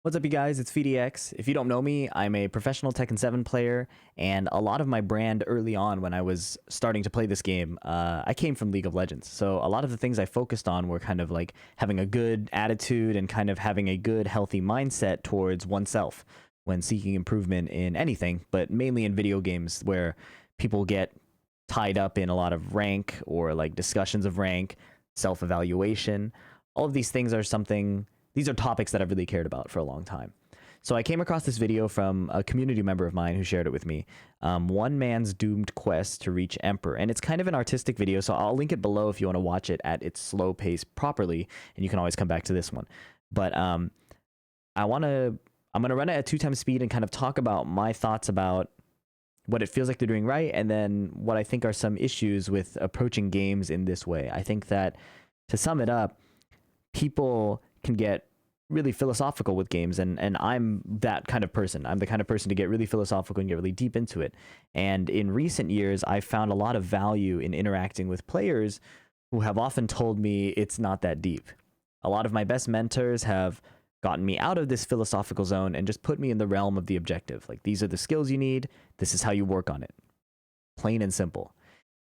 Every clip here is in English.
What's up, you guys? It's PhiDX. If you don't know me, I'm a professional Tekken 7 player, and a lot of my brand early on when I was starting to play this game, I came from League of Legends. So a lot of the things I focused on were kind of like having a good attitude and kind of having a good, healthy mindset towards oneself when seeking improvement in anything, but mainly in video games where people get tied up in a lot of rank or like discussions of rank, self-evaluation. All of these things are these are topics that I've really cared about for a long time. So I came across this video from a community member of mine who shared it with me. One man's doomed quest to reach Emperor. And it's kind of an artistic video, so I'll link it below if you want to watch it at its slow pace properly, and you can always come back to this one. But I'm going to run it at 2x speed and kind of talk about my thoughts about what it feels like they're doing right, and then what I think are some issues with approaching games in this way. I think that, to sum it up, people can get really philosophical with games, and I'm that kind of person. I'm the kind of person to get really philosophical and get really deep into it. And in recent years, I've found a lot of value in interacting with players who have often told me it's not that deep. A lot of my best mentors have gotten me out of this philosophical zone and just put me in the realm of the objective. Like, these are the skills you need. This is how you work on it. Plain and simple.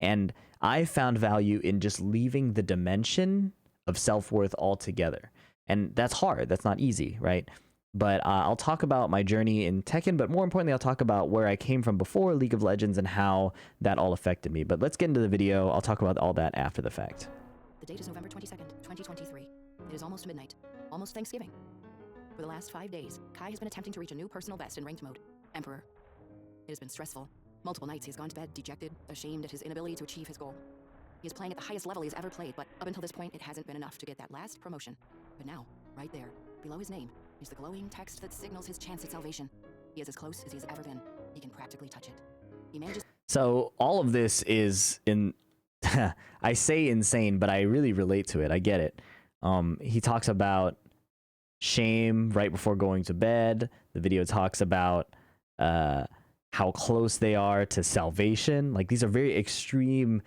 And I found value in just leaving the dimension of self-worth altogether. And that's hard. That's not easy, right? But I'll talk about my journey in Tekken, but more importantly, I'll talk about where I came from before League of Legends and how that all affected me. But let's get into the video. I'll talk about all that after the fact. The date is November 22nd, 2023. It is almost midnight, almost Thanksgiving. For the last 5 days, Kai has been attempting to reach a new personal best in ranked mode, Emperor. It has been stressful. Multiple nights he has gone to bed dejected, ashamed at his inability to achieve his goal. He is playing at the highest level he's ever played, but up until this point, it hasn't been enough to get that last promotion. But now, right there, below his name, is the glowing text that signals his chance at salvation. He is as close as he's ever been. He can practically touch it. He manages. So all of this is I say insane, but I really relate to it. I get it. He talks about shame right before going to bed. The video talks about how close they are to salvation. Like, these are very extreme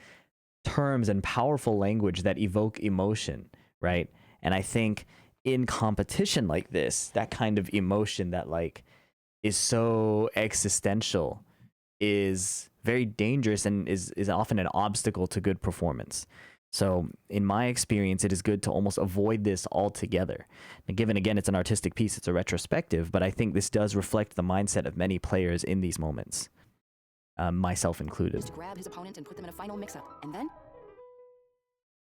terms and powerful language that evoke emotion, right? And I think in competition like this, that kind of emotion that like is so existential is very dangerous and is often an obstacle to good performance. So in my experience, it is good to almost avoid this altogether. And given, again, it's an artistic piece, it's a retrospective, but I think this does reflect the mindset of many players in these moments, myself included. To grab his opponent and put them in a final mix-up. And then,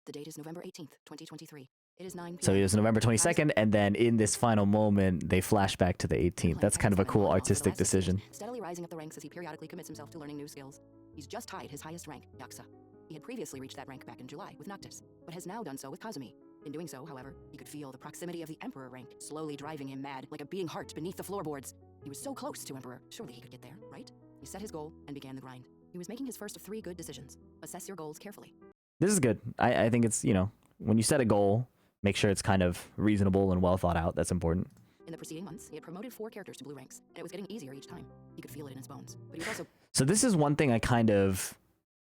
the date is November 18th, 2023. It is 9 p.m. So it was November 22nd, and then in this final moment, they flash back to the 18th. That's kind of a cool artistic decision. Steadily rising up the ranks as he periodically commits himself to learning new skills. He's just tied his highest rank, Yaksa. He had previously reached that rank back in July with Noctis, but has now done so with Kazumi. In doing so, however, he could feel the proximity of the Emperor rank slowly driving him mad, like a beating heart beneath the floorboards. He was so close to Emperor, surely he could get there, right? He set his goal and began the grind. He was making his first of 3 good decisions. Assess your goals carefully. This is good. I think it's, when you set a goal, make sure it's kind of reasonable and well thought out. That's important. In the preceding months, he had promoted 4 characters to blue ranks, and it was getting easier each time. He could feel it in his bones, but he was also... So this is one thing I kind of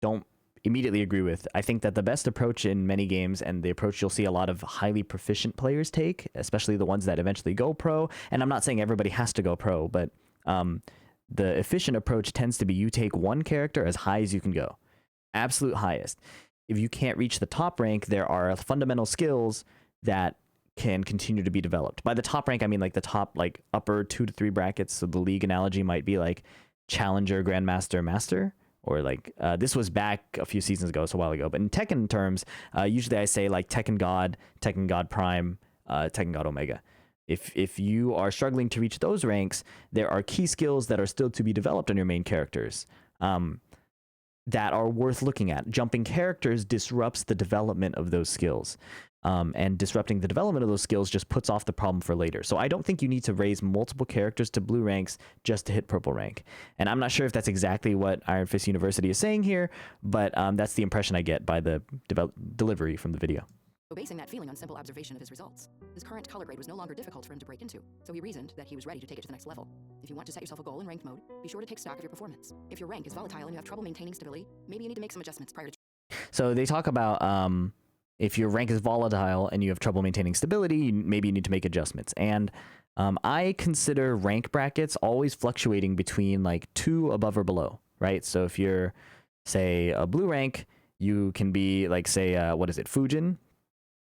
don't immediately agree with. I think that the best approach in many games, and the approach you'll see a lot of highly proficient players take, especially the ones that eventually go pro, and I'm not saying everybody has to go pro, but the efficient approach tends to be you take one character as high as you can go. Absolute highest. If you can't reach the top rank, there are fundamental skills that can continue to be developed. By the top rank, I mean like the top, like upper 2 to 3 brackets. So the league analogy might be like Challenger, Grandmaster, Master, or like this was back a few seasons ago, so a while ago. But in Tekken terms, usually I say like Tekken God Prime, Tekken God Omega. If you are struggling to reach those ranks, there are key skills that are still to be developed on your main characters that are worth looking at. Jumping characters disrupts the development of those skills. And disrupting the development of those skills just puts off the problem for later. So I don't think you need to raise multiple characters to blue ranks just to hit purple rank. And I'm not sure if that's exactly what Iron Fist University is saying here, but that's the impression I get by the delivery from the video. Basing that feeling on simple observation of his results. His current color grade was no longer difficult for him to break into, so he reasoned that he was ready to take it to the next level. If you want to set yourself a goal in ranked mode, be sure to take stock of your performance. If your rank is volatile and you have trouble maintaining stability, maybe you need to make some adjustments prior to... So they talk about if your rank is volatile and you have trouble maintaining stability, maybe you need to make adjustments. And I consider rank brackets always fluctuating between like 2 above or below, right? So if you're, say, a blue rank, you can be like, say, what is it, Fujin?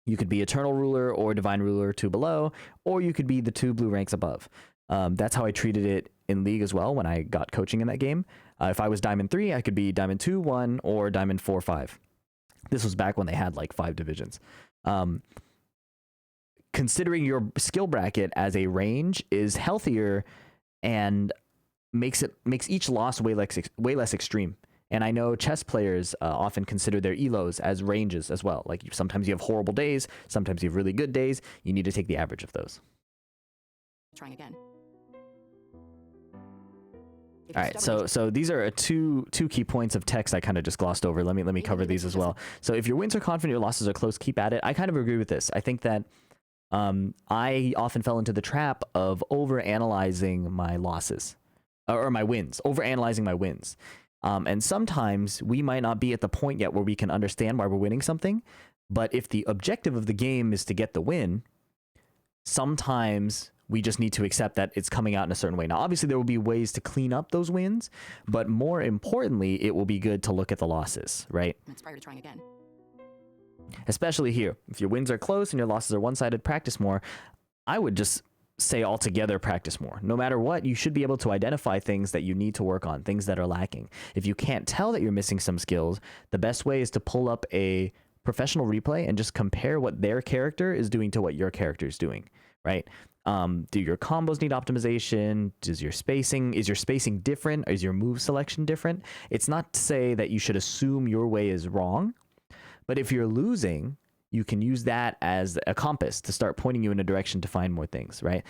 You could be Eternal Ruler or Divine Ruler 2 below, or you could be the 2 blue ranks above. That's how I treated it in League as well when I got coaching in that game. If I was Diamond 3, I could be Diamond 2, 1, or Diamond 4, 5. This was back when they had like 5 divisions. Considering your skill bracket as a range is healthier and makes each loss way less extreme. And I know chess players often consider their elos as ranges as well. Like sometimes you have horrible days, sometimes you have really good days. You need to take the average of those. Trying again. All right, so these are two key points of text I kind of just glossed over. Let me cover these as well. So if your wins are confident, your losses are close, keep at it. I kind of agree with this. I think that I often fell into the trap of overanalyzing my losses or my wins, overanalyzing my wins. And sometimes we might not be at the point yet where we can understand why we're winning something. But if the objective of the game is to get the win, sometimes we just need to accept that it's coming out in a certain way. Now, obviously, there will be ways to clean up those wins, but more importantly, it will be good to look at the losses, right? That's prior to trying again. Especially here. If your wins are close and your losses are one-sided, practice more. I would just say altogether practice more. No matter what, you should be able to identify things that you need to work on, things that are lacking. If you can't tell that you're missing some skills, the best way is to pull up a professional replay and just compare what their character is doing to what your character is doing, right? Do your combos need optimization? Is your spacing different? Is your move selection different? It's not to say that you should assume your way is wrong, but if you're losing, you can use that as a compass to start pointing you in a direction to find more things, right?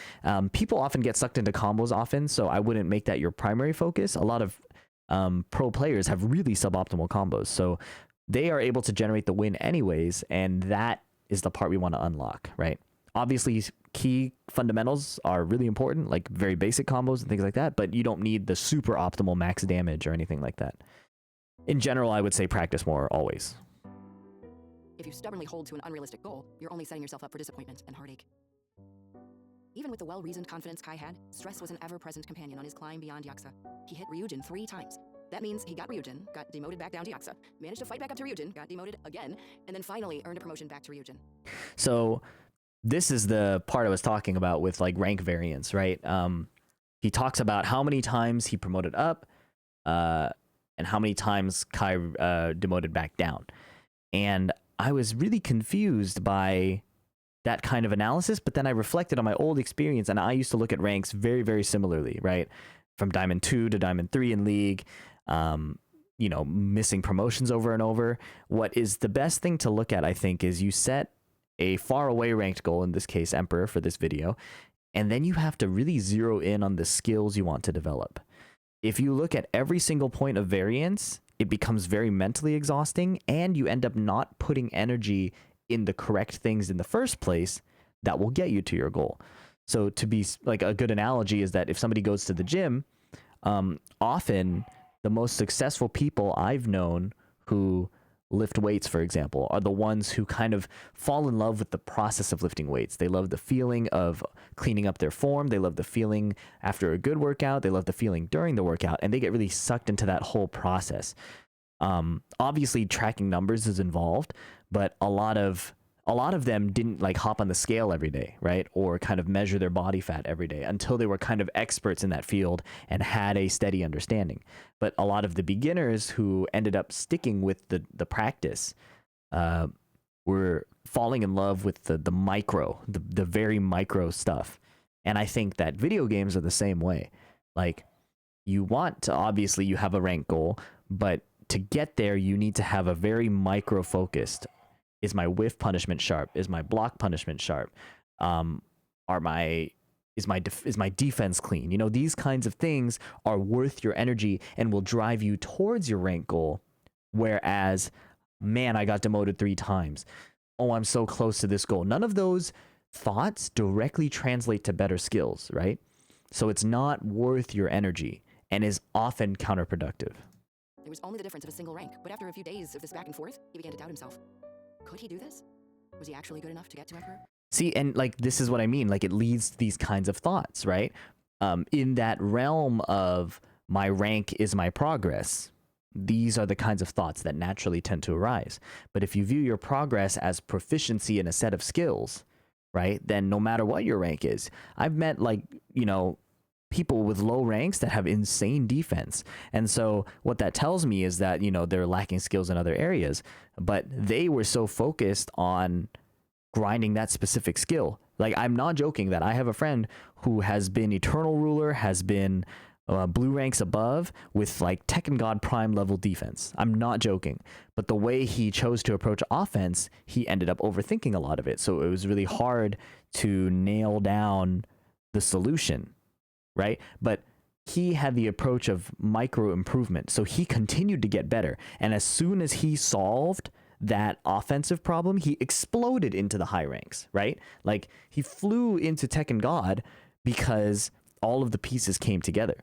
People often get sucked into combos often, so I wouldn't make that your primary focus. A lot of pro players have really suboptimal combos, so they are able to generate the win anyways, and that is the part we want to unlock, right? Obviously, key fundamentals are really important, like very basic combos and things like that, but you don't need the super optimal max damage or anything like that. In general, I would say practice more always. If you stubbornly hold to an unrealistic goal, you're only setting yourself up for disappointment and heartache. Even with the well-reasoned confidence Kai had, stress was an ever-present companion on his climb beyond Yakuza. He hit Ryujin 3 times. That means he got Ryujin, got demoted back down to Yakuza, managed to fight back up to Ryujin, got demoted again, and then finally earned a promotion back to Ryujin. So this is the part I was talking about with like rank variance, right? He talks about how many times he promoted up and how many times Kai demoted back down. And I was really confused by that kind of analysis, but then I reflected on my old experience, and I used to look at ranks very, very similarly, right? From Diamond 2 to Diamond 3 in League, missing promotions over and over. What is the best thing to look at, I think, is you set a far away ranked goal, in this case, Emperor for this video, and then you have to really zero in on the skills you want to develop. If you look at every single point of variance, it becomes very mentally exhausting, and you end up not putting energy in the correct things in the first place that will get you to your goal. So to be like a good analogy is that if somebody goes to the gym, often the most successful people I've known who lift weights, for example, are the ones who kind of fall in love with the process of lifting weights. They love the feeling of cleaning up their form. They love the feeling after a good workout. They love the feeling during the workout, and they get really sucked into that whole process. Obviously, tracking numbers is involved, but a lot of them didn't like hop on the scale every day, right? Or kind of measure their body fat every day until they were kind of experts in that field and had a steady understanding. But a lot of the beginners who ended up sticking with the practice were falling in love with the very micro stuff. And I think that video games are the same way. Like, you want to, obviously you have a rank goal, but to get there, you need to have a very micro focused. Is my whiff punishment sharp? Is my block punishment sharp? Is my defense clean? You know, these kinds of things are worth your energy and will drive you towards your rank goal. Whereas, man, I got demoted 3 times. Oh, I'm so close to this goal. None of those thoughts directly translate to better skills, right? So it's not worth your energy and is often counterproductive. There was only the difference of a single rank, but after a few days of this back and forth, he began to doubt himself. Could he do this? Was he actually good enough to get to Emperor? See, and like this is what I mean. Like it leads to these kinds of thoughts, right? In that realm of my rank is my progress, these are the kinds of thoughts that naturally tend to arise. But if you view your progress as proficiency in a set of skills, right, then no matter what your rank is, I've met like, people with low ranks that have insane defense. And so what that tells me is that, they're lacking skills in other areas, but they were so focused on grinding that specific skill. Like, I'm not joking that I have a friend who has been Eternal Ruler, has been blue ranks above with like Tekken God Prime level defense. I'm not joking. But the way he chose to approach offense, he ended up overthinking a lot of it. So it was really hard to nail down the solution, right? But he had the approach of micro improvement. So he continued to get better. And as soon as he solved that offensive problem, he exploded into the high ranks, right? Like he flew into Tekken God because all of the pieces came together.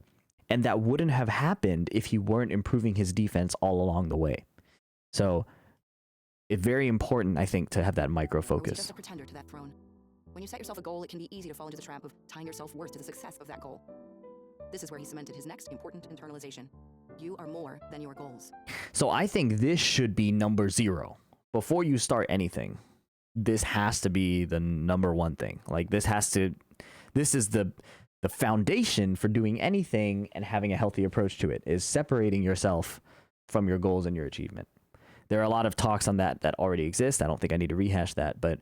And that wouldn't have happened if he weren't improving his defense all along the way. So it's very important, I think, to have that micro focus. Just a pretender to that throne. When you set yourself a goal, it can be easy to fall into the trap of tying your self-worth to the success of that goal. This is where he cemented his next important internalization. You are more than your goals. So I think this should be number 0. Before you start anything, this has to be the number one thing. Like this is the foundation for doing anything and having a healthy approach to it, is separating yourself from your goals and your achievement. There are a lot of talks on that already exist. I don't think I need to rehash that, but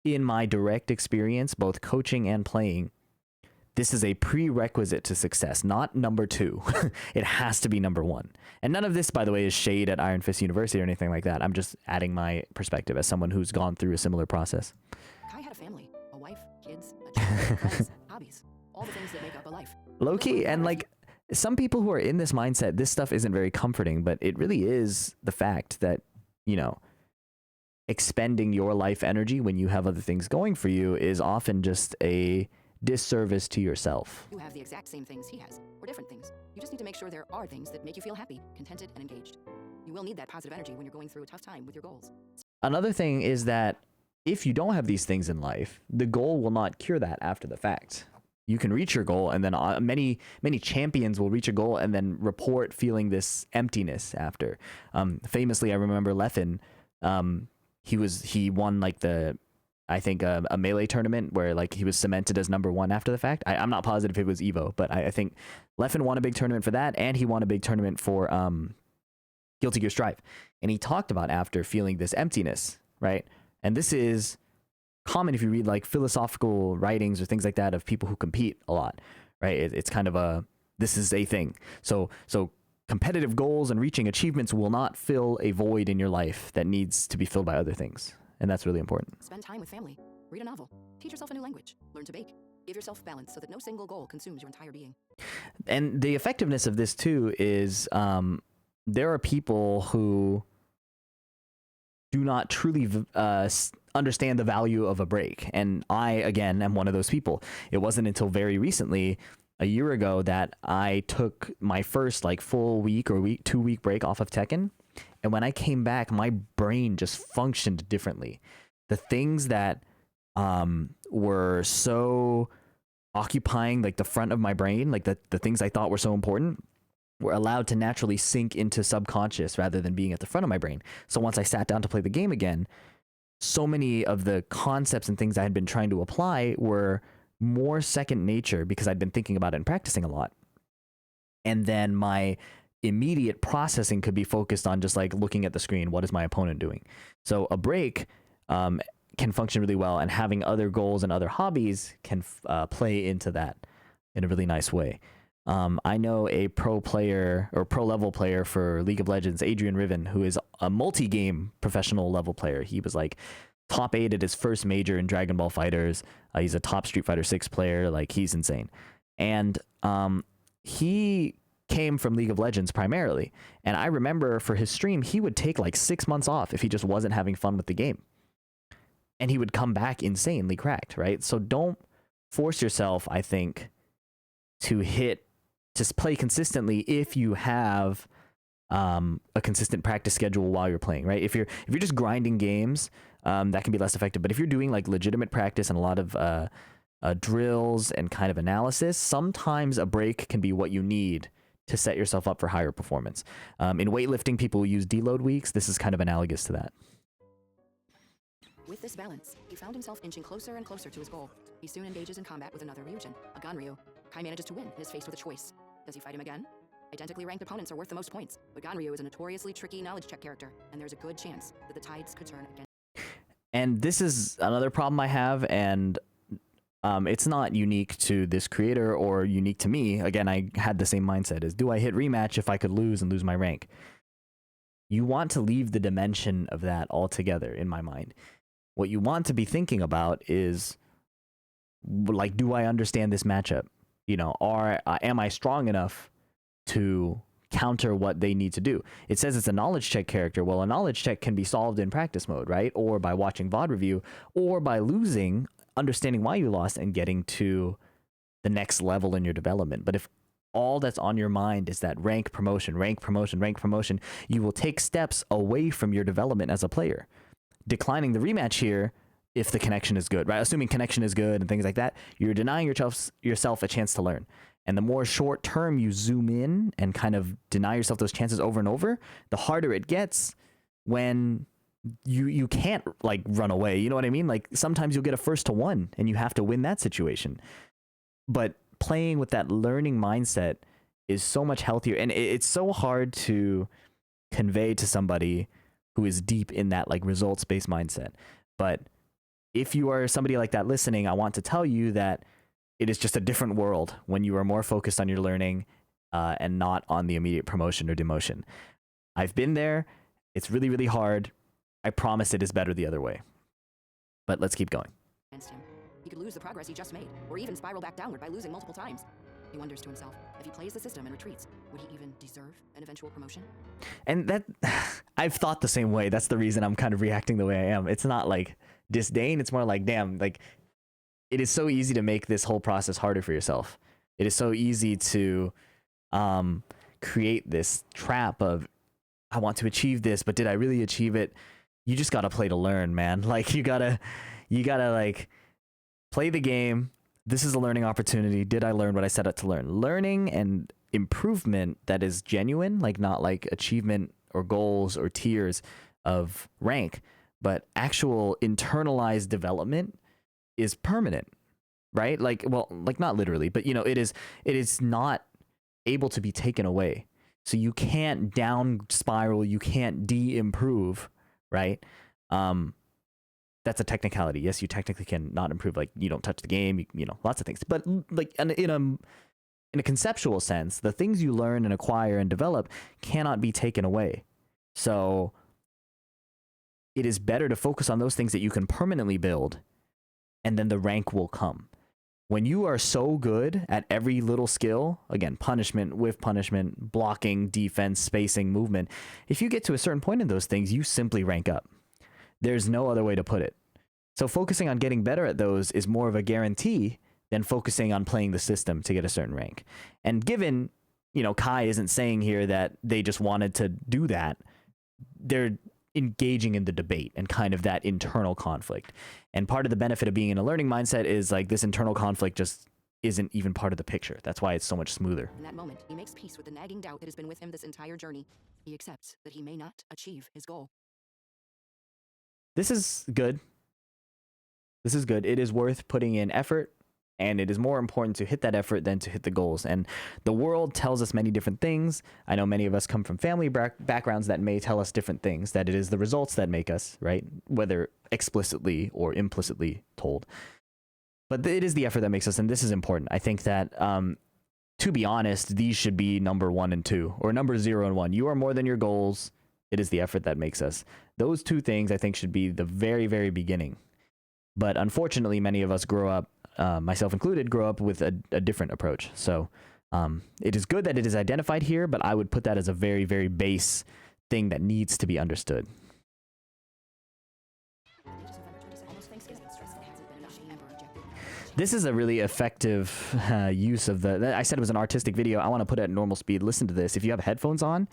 in my direct experience, both coaching and playing, this is a prerequisite to success, not number 2. It has to be number 1. And none of this, by the way, is shade at Iron Fist University or anything like that. I'm just adding my perspective as someone who's gone through a similar process. Kai had a family, a wife, kids, a child, friends, hobbies, all the things that make up a life. Low key, and like some people who are in this mindset, this stuff isn't very comforting, but it really is the fact that, expending your life energy when you have other things going for you is often just a disservice to yourself. You have the exact same things he has, or different things. You just need to make sure there are things that make you feel happy, contented, and engaged. You will need that positive energy when you're going through a tough time with your goals. Another thing is that if you don't have these things in life, the goal will not cure that after the fact. You can reach your goal, and then many champions will reach a goal and then report feeling this emptiness after. Famously, I remember Leffen. He won like a melee tournament where like he was cemented as number 1 after the fact. I'm not positive it was Evo, but I think Leffen won a big tournament for that, and he won a big tournament for Guilty Gear Strive. And he talked about after feeling this emptiness, right? And this is common if you read like philosophical writings or things like that of people who compete a lot, right? It's kind of this is a thing. So competitive goals and reaching achievements will not fill a void in your life that needs to be filled by other things. And that's really important. Spend time with family. Read a novel. Teach yourself a new language. Learn to bake. Give yourself balance so that no single goal consumes your entire being. And the effectiveness of this too is there are people who do not truly understand the value of a break. And I, again, am one of those people. It wasn't until very recently, a year ago, that I took my first like full week or 2-week break off of Tekken. And when I came back, my brain just functioned differently. The things that were so occupying like the front of my brain, like the things I thought were so important, were allowed to naturally sink into subconscious rather than being at the front of my brain. So once I sat down to play the game again, so many of the concepts and things I had been trying to apply were more second nature because I'd been thinking about it and practicing a lot. And then my immediate processing could be focused on just like looking at the screen. What is my opponent doing? So a break can function really well, and having other goals and other hobbies can play into that in a really nice way. I know a pro player or pro level player for League of Legends, Adrian Riven, who is a multi-game professional level player. He was like top 8 at his first major in Dragon Ball Fighters. He's a top Street Fighter 6 player. Like, he's insane. And he came from League of Legends primarily. And I remember for his stream, he would take like 6 months off if he just wasn't having fun with the game. And he would come back insanely cracked, right? So don't force yourself, I think, to play consistently if you have a consistent practice schedule while you're playing, right? If you're just grinding games that can be less effective. But if you're doing like legitimate practice and a lot of drills and kind of analysis, sometimes a break can be what you need to set yourself up for higher performance. In weightlifting, people use deload weeks. This is kind of analogous to that. With this balance, he found himself inching closer and closer to his goal. He soon engages in combat with another Ryujin, a Ganryu. Kai manages to win and is faced with a choice. Does he fight him again? Identically ranked opponents are worth the most points, but Ganryu is a notoriously tricky knowledge check character, and there's a good chance that the tides could turn again. And this is another problem I have, and it's not unique to this creator or unique to me. Again, I had the same mindset as, do I hit rematch if I could lose and lose my rank? You want to leave the dimension of that altogether, in my mind. What you want to be thinking about is, like, do I understand this matchup? You know, am I strong enough to counter what they need to do? It says it's a knowledge check character. Well, a knowledge check can be solved in practice mode, right? Or by watching VOD review, or by losing, understanding why you lost, and getting to the next level in your development. But if all that's on your mind is that rank promotion, rank promotion, rank promotion, you will take steps away from your development as a player. Declining the rematch here, if the connection is good, right? Assuming connection is good and things like that, you're denying yourself a chance to learn. And the more short term you zoom in and kind of deny yourself those chances over and over, the harder it gets when you can't like run away. You know what I mean? Like sometimes you'll get a 1-1 and you have to win that situation. But playing with that learning mindset is so much healthier, and it's so hard to convey to somebody who is deep in that like results-based mindset. But if you are somebody like that listening, I want to tell you that it is just a different world when you are more focused on your learning and not on the immediate promotion or demotion. I've been there. It's really, really hard. I promise it is better the other way. But let's keep going. Against him. He could lose the progress he just made, or even spiral back downward by losing multiple times. He wonders to himself, if he plays the system and retreats, would he even deserve an eventual promotion? And that, I've thought the same way. That's the reason I'm kind of reacting the way I am. It's not like disdain. It's more like, damn, like it is so easy to make this whole process harder for yourself. It is so easy to create this trap of, I want to achieve this, but did I really achieve it? You just got to play to learn, man. Like you gotta like play the game. This is a learning opportunity. Did I learn what I set out to learn? Learning and improvement that is genuine, like not like achievement or goals or tiers of rank, but actual internalized development is permanent, right? Like, well, like not literally, but you know, it is not able to be taken away. So you can't down spiral, you can't de-improve, right? That's a technicality. Yes, you technically can not improve, like you don't touch the game, you know, lots of things. But like in a conceptual sense, the things you learn and acquire and develop cannot be taken away. So it is better to focus on those things that you can permanently build, and then the rank will come. When you are so good at every little skill, again, punishment, whiff punishment, blocking, defense, spacing, movement, if you get to a certain point in those things, you simply rank up. There's no other way to put it. So focusing on getting better at those is more of a guarantee than focusing on playing the system to get a certain rank. And given, you know, Kai isn't saying here that they just wanted to do that, they're engaging in the debate and kind of that internal conflict. And part of the benefit of being in a learning mindset is like this internal conflict just isn't even part of the picture. That's why it's so much smoother. In that moment, he makes peace with the nagging doubt that has been with him this entire journey. He accepts that he may not achieve his goal. This is good. This is good. It is worth putting in effort, and it is more important to hit that effort than to hit the goals. And the world tells us many different things. I know many of us come from family backgrounds that may tell us different things, that it is the results that make us, right? Whether explicitly or implicitly told. But it is the effort that makes us, and this is important. I think that, to be honest, these should be number 1 and 2, or number 0 and 1. You are more than your goals. It is the effort that makes us. Those two things, I think, should be the very, very beginning. But unfortunately, many of us grow up, myself included, grow up with a different approach. So it is good that it is identified here, but I would put that as a very, very base thing that needs to be understood. This is a really effective use of I said it was an artistic video. I want to put it at normal speed. Listen to this. If you have headphones on,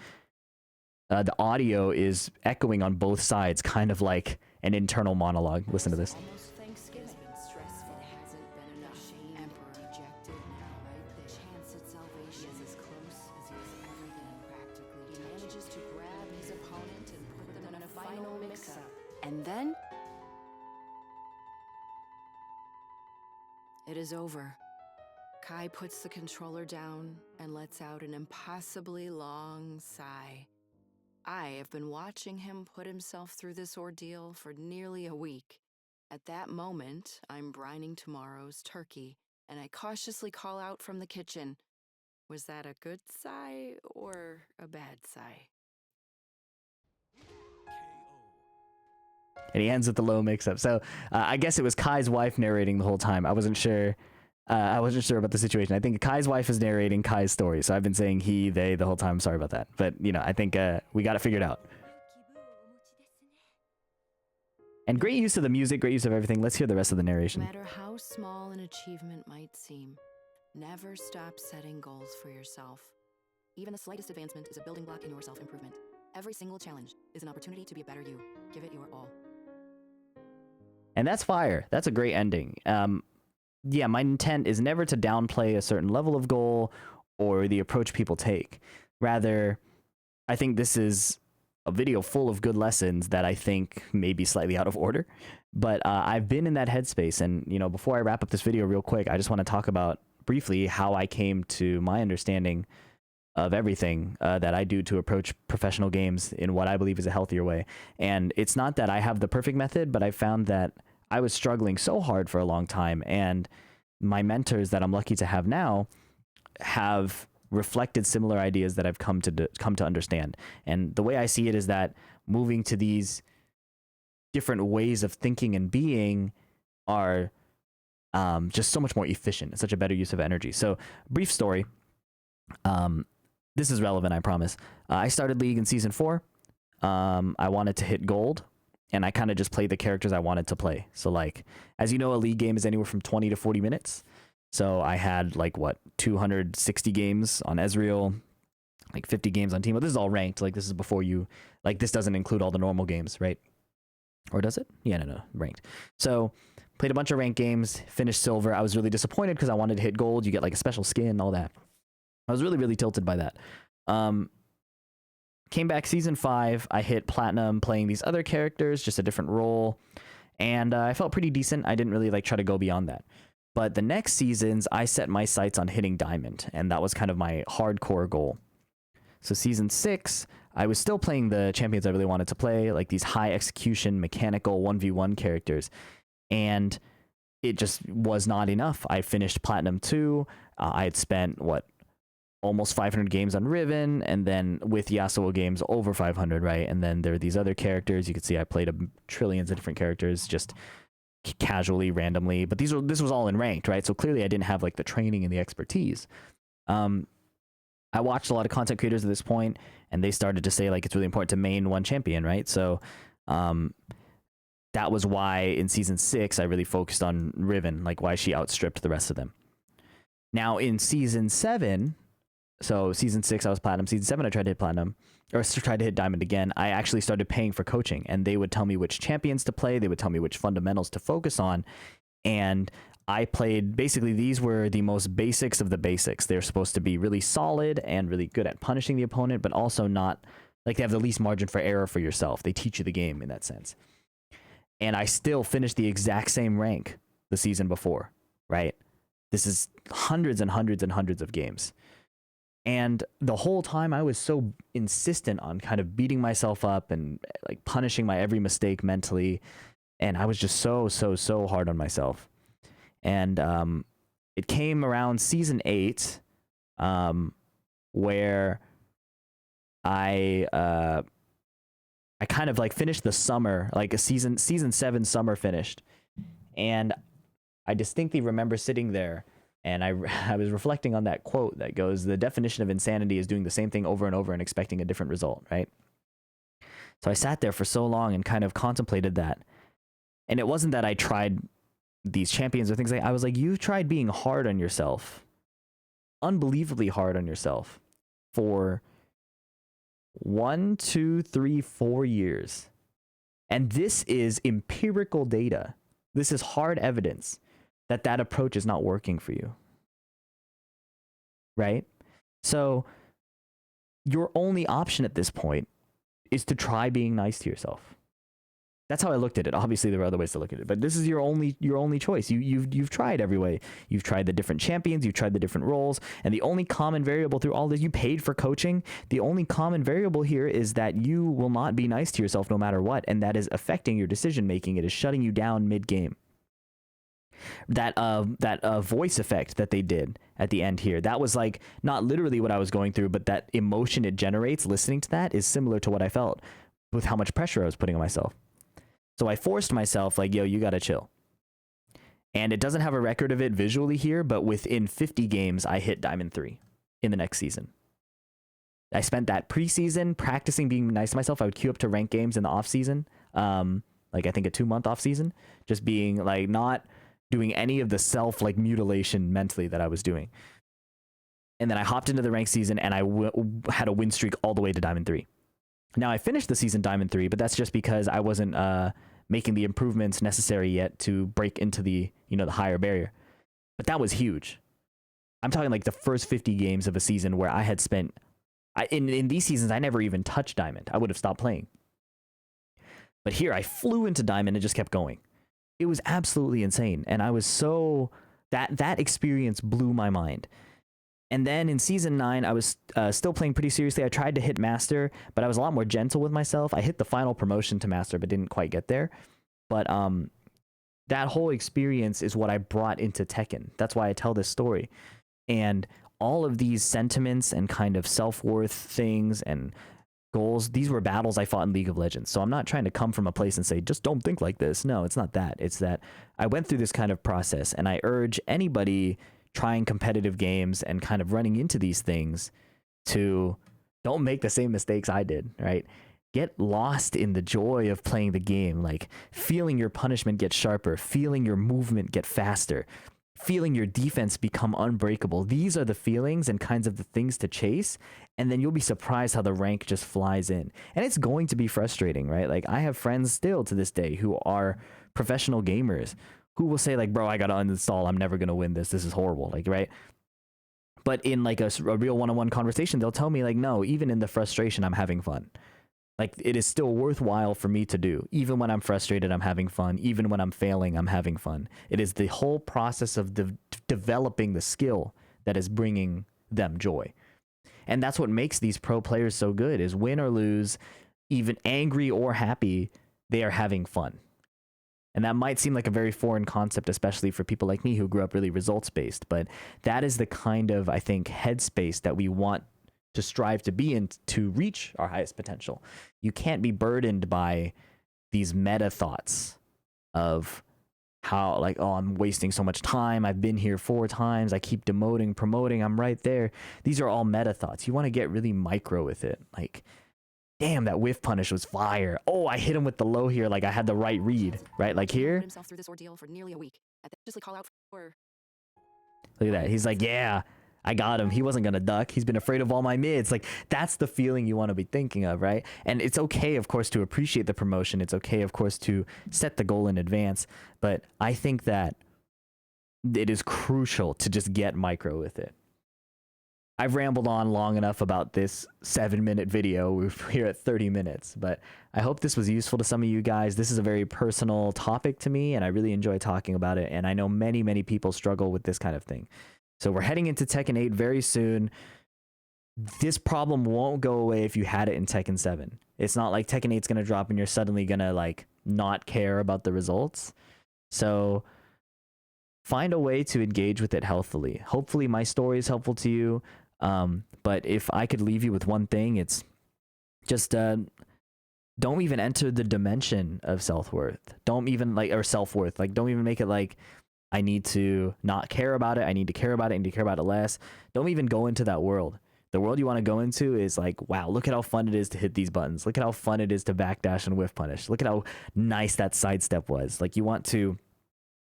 the audio is echoing on both sides, kind of like an internal monologue. Listen to this. Almost Thanksgiving. It's been stressful. It hasn't been enough. Emperor dejected now, right? The chance at salvation is as close as he has ever been, practically. He manages to grab his opponent and put them in a final mix-up. And then it is over. Kai puts the controller down and lets out an impossibly long sigh. I have been watching him put himself through this ordeal for nearly a week. At that moment, I'm brining tomorrow's turkey, and I cautiously call out from the kitchen, was that a good sigh or a bad sigh? And he ends with the low mix-up. So I guess it was Kai's wife narrating the whole time. I wasn't sure. I wasn't sure about the situation. I think Kai's wife is narrating Kai's story. So I've been saying he, they the whole time. Sorry about that. But, you know, I think we got it figured out. And great use of the music, great use of everything. Let's hear the rest of the narration. No matter how small an achievement might seem, never stop setting goals for yourself. Even the slightest advancement is a building block in your self-improvement. Every single challenge is an opportunity to be a better you. Give it your all. And that's fire. That's a great ending. Yeah, my intent is never to downplay a certain level of goal or the approach people take. Rather, I think this is a video full of good lessons that I think may be slightly out of order. But I've been in that headspace. And, you know, before I wrap up this video real quick, I just want to talk about briefly how I came to my understanding of everything that I do to approach professional games in what I believe is a healthier way. And it's not that I have the perfect method, but I found that I was struggling so hard for a long time. And my mentors that I'm lucky to have now have reflected similar ideas that I've come to understand. And the way I see it is that moving to these different ways of thinking and being are just so much more efficient. It's such a better use of energy. So, brief story. This is relevant, I promise. I started League in Season 4. I wanted to hit gold, and I kind of just played the characters I wanted to play. So, like, as you know, a League game is anywhere from 20 to 40 minutes. So I had, like, 260 games on Ezreal, like 50 games on Teemo. This is all ranked. Like, this is before you, like, this doesn't include all the normal games, right? Or does it? Yeah, no, ranked. So, played a bunch of ranked games, finished silver. I was really disappointed because I wanted to hit gold. You get, like, a special skin, all that. I was really, really tilted by that. Came back Season 5. I hit platinum playing these other characters, just a different role. And I felt pretty decent. I didn't really, like, try to go beyond that. But the next seasons, I set my sights on hitting diamond. And that was kind of my hardcore goal. So Season 6, I was still playing the champions I really wanted to play, like these high execution, mechanical 1v1 characters. And it just was not enough. I finished Platinum 2. I had spent, almost 500 games on Riven, and then with Yasuo games over 500, right? And then there are these other characters. You can see I played trillions of different characters just casually, randomly. But this was all in ranked, right? So clearly I didn't have, like, the training and the expertise. I watched a lot of content creators at this point, and they started to say, like, it's really important to main one champion, right? So that was why in Season 6 I really focused on Riven, like why she outstripped the rest of them. Now in Season 7, so Season 6 I was platinum, Season 7 I tried to hit platinum, or tried to hit diamond again. I actually started paying for coaching, and they would tell me which champions to play, they would tell me which fundamentals to focus on, and I played, basically these were the most basics of the basics. They're supposed to be really solid and really good at punishing the opponent, but also not, like, they have the least margin for error for yourself. They teach you the game in that sense. And I still finished the exact same rank the season before, right? This is hundreds and hundreds and hundreds of games. And the whole time I was so insistent on kind of beating myself up and, like, punishing my every mistake mentally. And I was just so hard on myself. And it came around Season 8, where I kind of, like, finished the summer, like a Season 7 summer finished. And I distinctly remember sitting there, and I was reflecting on that quote that goes, the definition of insanity is doing the same thing over and over and expecting a different result, right? So I sat there for so long and kind of contemplated that. And it wasn't that I tried these champions or things like that. I was like, you've tried being hard on yourself, unbelievably hard on yourself, for 1, 2, 3, 4 years. And this is empirical data. This is hard evidence that that approach is not working for you. Right? So your only option at this point is to try being nice to yourself. That's how I looked at it. Obviously, there were other ways to look at it, but this is your only choice. You've tried every way. You've tried the different champions. You've tried the different roles, and the only common variable through all this, you paid for coaching. The only common variable here is that you will not be nice to yourself no matter what, and that is affecting your decision making. It is shutting you down mid game. That voice effect that they did at the end here, that was like not literally what I was going through, but that emotion it generates listening to that is similar to what I felt with how much pressure I was putting on myself. So I forced myself, like, yo, you got to chill. And it doesn't have a record of it visually here, but within 50 games, I hit Diamond 3 in the next season. I spent that preseason practicing being nice to myself. I would queue up to ranked games in the off season, like I think a 2-month off season, just being like not doing any of the self like mutilation mentally that I was doing. And then I hopped into the ranked season and I had a win streak all the way to Diamond 3. Now I finished the season Diamond 3, but that's just because I wasn't making the improvements necessary yet to break into the, the higher barrier. But that was huge. I'm talking like the first 50 games of a season where I had spent, in these seasons, I never even touched Diamond. I would have stopped playing. But here I flew into Diamond and just kept going. It was absolutely insane. And I was that experience blew my mind. And then in season 9, I was still playing pretty seriously. I tried to hit master, but I was a lot more gentle with myself. I hit the final promotion to master, but didn't quite get there. But that whole experience is what I brought into Tekken. That's why I tell this story. And all of these sentiments and kind of self-worth things and goals, these were battles I fought in League of Legends. So I'm not trying to come from a place and say, just don't think like this. No, it's not that. It's that I went through this kind of process, and I urge anybody trying competitive games and kind of running into these things to don't make the same mistakes I did, right? Get lost in the joy of playing the game, like feeling your punishment get sharper, feeling your movement get faster, feeling your defense become unbreakable. These are the feelings and kinds of the things to chase, and then you'll be surprised how the rank just flies in. And it's going to be frustrating, right? Like I have friends still to this day who are professional gamers who will say like, bro, I gotta uninstall, I'm never gonna win this is horrible, like, right? But in like a real one-on-one conversation, they'll tell me like, no, even in the frustration, I'm having fun. Like it is still worthwhile for me to do. Even when I'm frustrated, I'm having fun. Even when I'm failing, I'm having fun. It is the whole process of developing the skill that is bringing them joy. And that's what makes these pro players so good, is win or lose, even angry or happy, they are having fun. And that might seem like a very foreign concept, especially for people like me who grew up really results-based. But that is the kind of, I think, headspace that we want to strive to be in to reach our highest potential. You can't be burdened by these meta thoughts of how, like, oh, I'm wasting so much time. I've been here 4 times. I keep demoting, promoting. I'm right there. These are all meta thoughts. You want to get really micro with it. Like, damn, that whiff punish was fire. Oh, I hit him with the low here. Like I had the right read, right? Like here. Himself through this ordeal for nearly a week. Just call out for. Look at that. He's like, yeah, I got him. He wasn't going to duck. He's been afraid of all my mids. Like that's the feeling you want to be thinking of, right? And it's okay, of course, to appreciate the promotion. It's okay, of course, to set the goal in advance. But I think that it is crucial to just get micro with it. I've rambled on long enough about this 7-minute video. We're here at 30 minutes, but I hope this was useful to some of you guys. This is a very personal topic to me, and I really enjoy talking about it. And I know many, many people struggle with this kind of thing. So we're heading into Tekken 8 very soon. This problem won't go away if you had it in Tekken 7. It's not like Tekken 8 is going to drop and you're suddenly going to like not care about the results. So find a way to engage with it healthily. Hopefully my story is helpful to you. But if I could leave you with one thing, it's just don't even enter the dimension of self-worth. Don't even or self-worth. Like don't even make it like I need to not care about it. I need to care about it. I need to care about it less. Don't even go into that world. The world you want to go into is like, wow, look at how fun it is to hit these buttons. Look at how fun it is to backdash and whiff punish. Look at how nice that sidestep was. Like you want to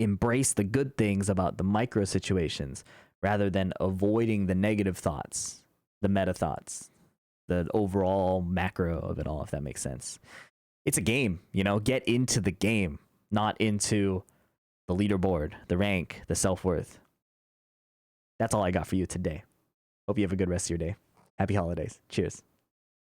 embrace the good things about the micro situations rather than avoiding the negative thoughts, the meta thoughts, the overall macro of it all, if that makes sense. it's a game, you know, get into the game, not into the leaderboard, the rank, the self-worth. That's all I got for you today. Hope you have a good rest of your day. Happy holidays. Cheers.